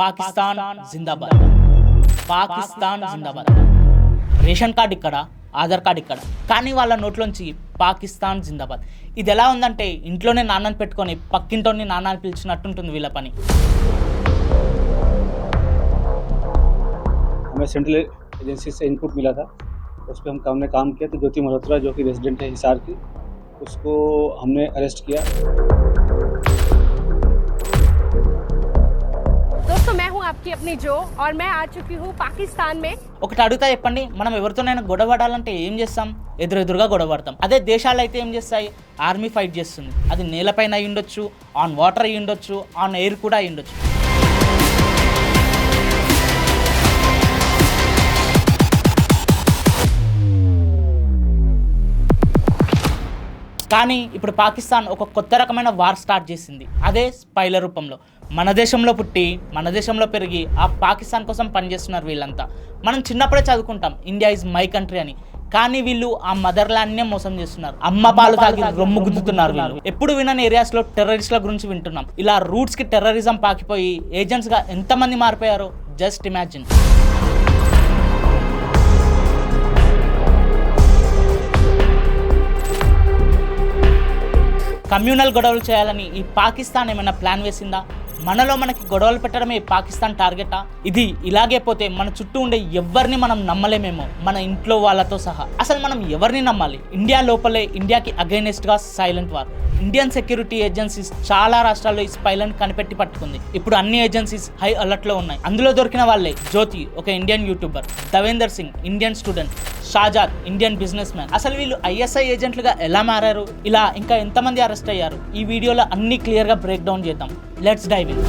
పాకిస్తాన్ జిందాబాద్. పాకిస్తాన్ జిందాబాద్. Ration card ఇక్కడ, Aadhaar card ఇక్కడ, కానీ వాళ్ళ నోట్లోంచి పాకిస్తాన్ జిందాబాద్. ఇది ఎలా ఉందంటే ఇంట్లోనే నాన్నని పెట్టుకొని పక్కింటోని నాన్నని పిలిచినట్టుంటుంది వీళ్ళ పని. हमें सेंट्रल एजेंसी से इनपुट मिला था, उस पर हमने काम किया। तो ज्योति मल्होत्रा जो कि रेजिडेंट है हिसार की, उसको हमने अरेस्ट किया। दोस्तों, मैं हूं आपकी अपनी जो, और मैं आ चुकी हूं पाकिस्तान में। ఒకటి అడుగుతా చెప్పండి, మనం ఎవరితోనైనా గొడవ పడాలంటే ఏం చేస్తాం? ఎదురెదురుగా గొడవ పడతాం. అదే దేశాలు అయితే ఏం చేస్తాయి? ఆర్మీ ఫైట్ చేస్తుంది. అది నేలపైన అయి ఉండొచ్చు, ఆన్ వాటర్ అయి ఉండొచ్చు, ఆన్ ఎయిర్ కూడా అయి ఉండొచ్చు. కానీ ఇప్పుడు పాకిస్తాన్ ఒక కొత్త రకమైన వార్ స్టార్ట్ చేసింది. అదే స్పైల రూపంలో. మన దేశంలో పుట్టి మన దేశంలో పెరిగి ఆ పాకిస్తాన్ కోసం పనిచేస్తున్నారు వీళ్ళంతా. మనం చిన్నప్పుడే చదువుకుంటాం ఇండియా ఇస్ మై కంట్రీ అని. కానీ వీళ్ళు ఆ మదర్ ల్యాండ్నే మోసం చేస్తున్నారు. అమ్మ పాలు తాగి రొమ్ము గుద్దుతున్నారు వీళ్ళు. ఎప్పుడు వినని ఏరియాస్లో టెర్రరిస్టుల గురించి వింటున్నాం. ఇలా రూట్స్కి టెర్రరిజం పాకిపోయి ఏజెంట్స్గా ఎంతమంది మారిపోయారో జస్ట్ ఇమాజిన్. కమ్యూనల్ గొడవలు చేయాలని ఈ పాకిస్తాన్ ఏమైనా ప్లాన్ వేసిందా? మనలో మనకి గొడవలు పెట్టడమే పాకిస్తాన్ టార్గెటా? ఇది ఇలాగే పోతే మన చుట్టూ ఉండే ఎవరిని మనం నమ్మలేమేమో, మన ఇంట్లో వాళ్ళతో సహా. అసలు మనం ఎవరిని నమ్మాలి? ఇండియా లోపలే ఇండియాకి అగైనెస్ట్గా silent war. Indian security agencies చాలా రాష్ట్రాల్లో ఈ స్పైలను కనిపెట్టి పట్టుకుంది. ఇప్పుడు అన్ని ఏజెన్సీస్ హై అలర్ట్లో ఉన్నాయి. అందులో దొరికిన వాళ్ళే జ్యోతి, ఒక Indian YouTuber, Davinder Singh, Indian student, Shahzad, Indian business man. అసలు వీళ్ళు ఐఎస్ఐ ఏజెంట్లుగా ఎలా మారారు? ఇలా ఇంకా ఎంతమంది అరెస్ట్ అయ్యారు? ఈ వీడియోలో అన్ని క్లియర్గా బ్రేక్ డౌన్ చేద్దాం. Let's dive in.